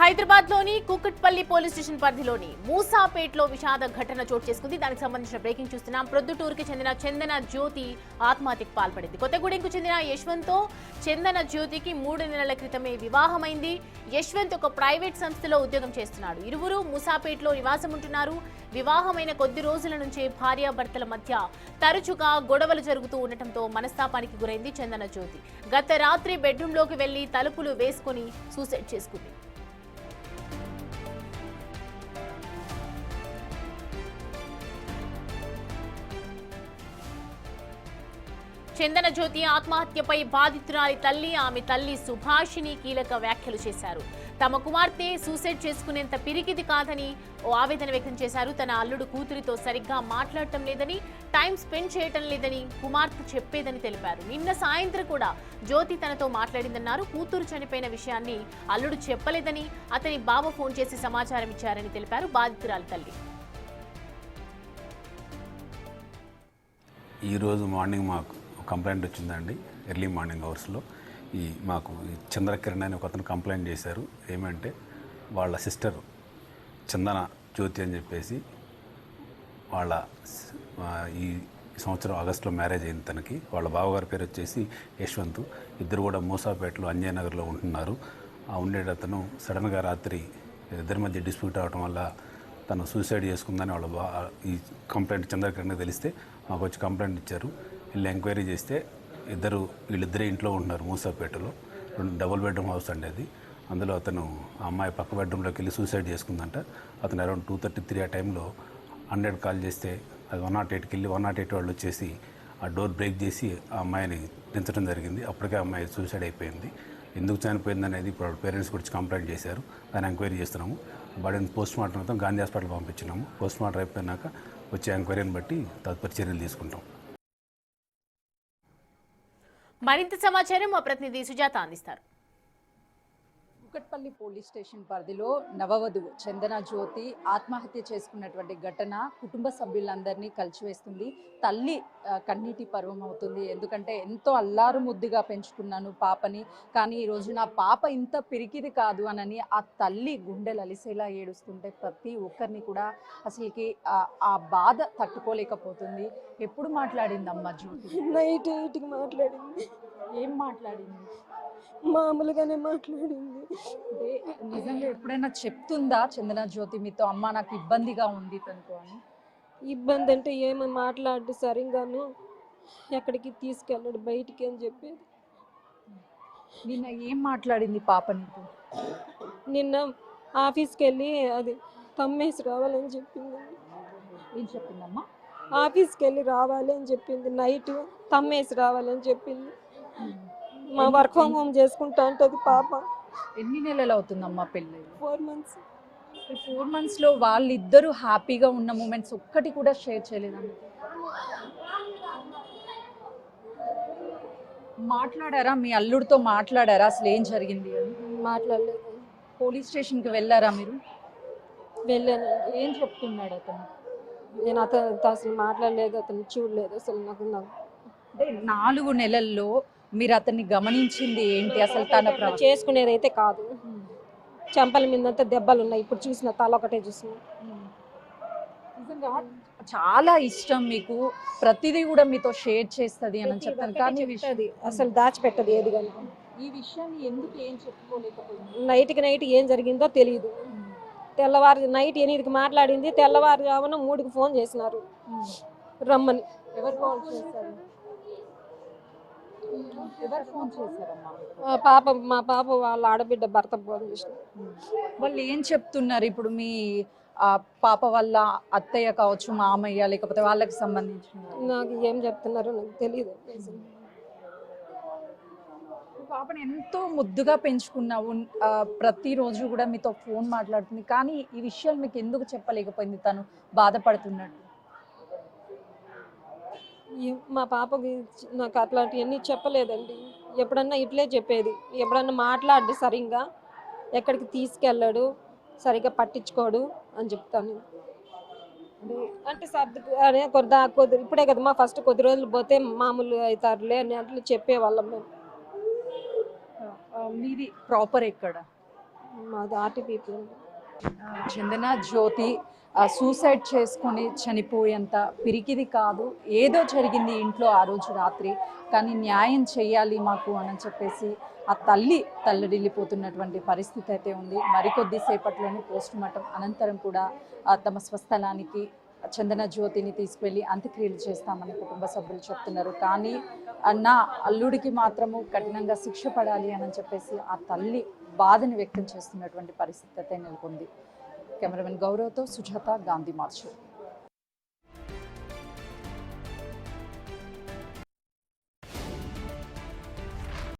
హైదరాబాద్లోని Kukatpally police station పరిధిలోని మూసాపేటలో విషాద ఘటన చోటు చేసుకుంది. దానికి సంబంధించిన బ్రేకింగ్ చూస్తున్నాం. ప్రొద్దుటూరుకి చెందిన చందన జ్యోతి ఆత్మహత్యకు పాల్పడింది. కొత్తగూడెంకు చెందిన యశ్వంత్తో చందన జ్యోతికి 3 నెలల క్రితమే వివాహమైంది. యశ్వంత్ ఒక ప్రైవేట్ సంస్థలో ఉద్యోగం చేస్తున్నాడు. ఇరువురు మూసాపేటలో నివాసం ఉంటున్నారు. వివాహమైన కొద్ది రోజుల నుంచే భార్యాభర్తల మధ్య తరచుగా గొడవలు జరుగుతూ ఉండటంతో మనస్తాపానికి గురైంది చందన జ్యోతి. గత రాత్రి బెడ్రూమ్లోకి వెళ్లి తలుపులు వేసుకుని సూసైడ్ చేసుకుంది. చందన జ్యోతి ఆత్మహత్యపై బాధితురాలి తల్లి, ఆమె తల్లి సుభాషిణి కీలక వ్యాఖ్యలు చేశారు. తమ కుమార్తె సూసైడ్ చేసుకునేంత పిరికిది కాదని ఓ ఆవేదన వ్యక్తం చేశారు. తన అల్లుడు కూతురితో సరిగ్గా మాట్లాడటం లేదని, టైం స్పెండ్ చేయటం లేదని కుమార్తె చెప్పేదని తెలిపారు. నిన్న సాయంత్రం కూడా జ్యోతి తనతో మాట్లాడిందన్నారు. కూతురు చనిపోయిన విషయాన్ని అల్లుడు చెప్పలేదని, అతని బావ ఫోన్ చేసి సమాచారం ఇచ్చారని తెలిపారు బాధితురాలి తల్లి. ఈరోజు మార్నింగ్ మాకు కంప్లైంట్ వచ్చిందండి. ఎర్లీ మార్నింగ్ అవర్స్లో మాకు చంద్రకిరణ్ అని ఒక అతను కంప్లైంట్ చేశారు. ఏమంటే వాళ్ళ సిస్టర్ చందన జ్యోతి అని చెప్పేసి వాళ్ళ ఈ సంవత్సరం ఆగస్టులో మ్యారేజ్ అయింది తనకి. వాళ్ళ బావగారి పేరు వచ్చేసి యశ్వంత్. ఇద్దరు కూడా మూసాపేటలో అంజయ్ నగర్లో ఉంటున్నారు. ఆ ఉండేటతను సడన్గా రాత్రి ఇద్దరి మధ్య డిస్ప్యూట్ అవడం వల్ల తను సూసైడ్ చేసుకుందని వాళ్ళ ఈ కంప్లైంట్ చంద్రకిరణ్కి తెలిస్తే మాకు వచ్చి కంప్లైంట్ ఇచ్చారు. వీళ్ళు ఎంక్వైరీ చేస్తే వీళ్ళిద్దరే ఇంట్లో ఉంటున్నారు మూసాపేటలో. 2 డబుల్ బెడ్రూమ్ హౌస్ అండి అది. అందులో అతను ఆ అమ్మాయి పక్క బెడ్రూమ్లోకి వెళ్ళి సూసైడ్ చేసుకుందంట. అతను అరౌండ్ 2:33 ఆ టైంలో 100 కాల్ చేస్తే అది 108కి వెళ్ళి 108 వాళ్ళు వచ్చేసి ఆ డోర్ బ్రేక్ చేసి ఆ అమ్మాయిని దించడం జరిగింది. అప్పటికే ఆ అమ్మాయి సూసైడ్ అయిపోయింది. ఎందుకు చనిపోయింది అనేది ఇప్పుడు పేరెంట్స్ గురించి కంప్లైంట్ చేశారు. దాన్ని ఎంక్వైరీ చేస్తున్నాము. బాడీని పోస్ట్ మార్టం మొత్తం గాంధీ హాస్పిటల్ పంపించినాము. పోస్ట్ మార్టం అయిపోయినాక వచ్చే ఎంక్వైరీని బట్టి తదుపరి చర్యలు తీసుకుంటాం. మరింత సమాచారం మా ప్రతినిధి సుజాత అందిస్తారు. కూకట్పల్లి పోలీస్ స్టేషన్ పరిధిలో నవవధువు చందన జ్యోతి ఆత్మహత్య చేసుకున్నటువంటి ఘటన కుటుంబ సభ్యులందరినీ కలిచివేస్తుంది. తల్లి కన్నీటి పర్వం అవుతుంది. ఎందుకంటే ఎంతో అల్లారు ముద్దుగా పెంచుకున్నాను పాపని, కానీ ఈరోజు నా పాప ఇంత పిరికిది కాదు అనని ఆ తల్లి గుండెలు అలిసేలా ఏడుస్తుంటే ప్రతి ఒక్కరిని కూడా అసలుకి ఆ బాధ తట్టుకోలేకపోతుంది. ఎప్పుడు మాట్లాడింది అమ్మ జ్యోతి? నైట్ 8కి మాట్లాడింది. ఏం మాట్లాడింది? మామూలుగానే మాట్లాడింది. అంటే నిజంగా ఎప్పుడైనా చెప్తుందా చందన జ్యోతి మీతో, అమ్మ నాకు ఇబ్బందిగా ఉంది తనతో అని? ఇబ్బంది అంటే ఏమో మాట్లాడు సరిగాను, ఎక్కడికి తీసుకెళ్ళాడు బయటికి అని చెప్పేది. నిన్న ఏం మాట్లాడింది పాప నీకు? నిన్న ఆఫీస్కి వెళ్ళి అది తమ్మేసి రావాలని చెప్పింది. ఏం చెప్పిందమ్మా? ఆఫీస్కి వెళ్ళి రావాలి అని చెప్పింది. నైట్ తమ్మేసి రావాలని చెప్పింది. మా వర్క్ ఫ్రమ్ హోమ్ చేసుకుంటా అంటది పాప. ఎన్ని నెలలు అవుతుందమ్మా పెళ్ళి? 4 months. 4 monthsలో వాళ్ళిద్దరూ హ్యాపీగా ఉన్న మూమెంట్స్ ఒక్కటి కూడా షేర్ చేయలేదమ్మా? మాట్లాడారా? మీ అల్లుడితో మాట్లాడారా అసలు ఏం జరిగింది అని? మాట్లాడలేదు. పోలీస్ స్టేషన్కి వెళ్ళారా మీరు? వెళ్ళాను. ఏం చెప్తున్నాడు అతను? నేను అతను అసలు మాట్లాడలేదు, అతను చూడలేదు అసలు. అంటే 4 నెలల్లో మీరు అతన్ని గమనించింది ఏంటి? అసలు తన చేసుకునేది అయితే కాదు. చెంపల మీదంతా దెబ్బలు ఉన్నాయి. ఇప్పుడు చూసిన తల ఒకటే చూసిన. నిజంగా చాలా ఇష్టం మీకు, ప్రతిదీ కూడా మీతో షేర్ చేస్తుంది అని చెప్తాను, కానీ అసలు దాచిపెట్టదు ఏది కానీ. ఈ విషయాన్ని ఎందుకు ఏం చెప్పుకోలేకపోయింది? నైట్ ఏం జరిగిందో తెలియదు. తెల్లవారు నైట్ 8కి మాట్లాడింది. తెల్లవారుజామున 3కి ఫోన్ చేసినారు రమ్మని. ఎవరు కాల్ చేశారు? ఎవరు ఫోన్ చేశారమ్మా? మా పాప వాళ్ళ ఆడబిడ్డ భర్త ఫోన్ చేసినారు. వాళ్ళు ఏం చెప్తున్నారు ఇప్పుడు? మీ పాప వాళ్ళ అత్తయ్య కావచ్చు, మామయ్య, లేకపోతే వాళ్ళకి సంబంధించిన నాకు ఏం చెప్తున్నారో నాకు తెలియదు. పాపని ఎంతో ముద్దుగా పెంచుకున్నావు, ప్రతిరోజు కూడా మీతో ఫోన్ మాట్లాడుతుంది, కానీ ఈ విషయాలు మీకు ఎందుకు చెప్పలేకపోయింది తను బాధపడుతున్నట్టు? మా పాపకి నాకు అట్లాంటివన్నీ చెప్పలేదండి. ఎప్పుడన్నా ఇట్లే చెప్పేది. ఎప్పుడన్నా మాట్లాడు సరిగ్గా, ఎక్కడికి తీసుకెళ్ళాడు, సరిగ్గా పట్టించుకోడు అని చెప్తాను. అంటే అదే కొద్ది ఇప్పుడే కదమ్మా ఫస్ట్ కొద్ది రోజులు పోతే మామూలు అవుతారులే అని అట్లా చెప్పేవాళ్ళం మేము. మీది ప్రాపర్ ఎక్కడ? మాది ఆర్టీపీపీ. చందన జ్యోతి సూసైడ్ చేసుకొని చనిపోయేంత పిరికిది కాదు. ఏదో జరిగింది ఇంట్లో ఆ రోజు రాత్రి, కానీ న్యాయం చేయాలి మాకు అని చెప్పేసి ఆ తల్లి తల్లడిల్లిపోతున్నటువంటి పరిస్థితి అయితే ఉంది. మరికొద్ది సేపట్లోనే పోస్ట్ మార్టం అనంతరం కూడా తమ స్వస్థలానికి చందన జ్యోతిని తీసుకువెళ్ళి అంత్యక్రియలు చేస్తామని కుటుంబ సభ్యులు చెప్తున్నారు. కానీ నా అల్లుడికి మాత్రము కఠినంగా శిక్ష పడాలి అని చెప్పేసి ఆ తల్లి బాధని వ్యక్తం చేస్తున్నటువంటి పరిస్థితి అయితే నెలకొంది. కెమెరామెన్ గౌరవ్తో సుజాత, గాంధీ మార్చ్.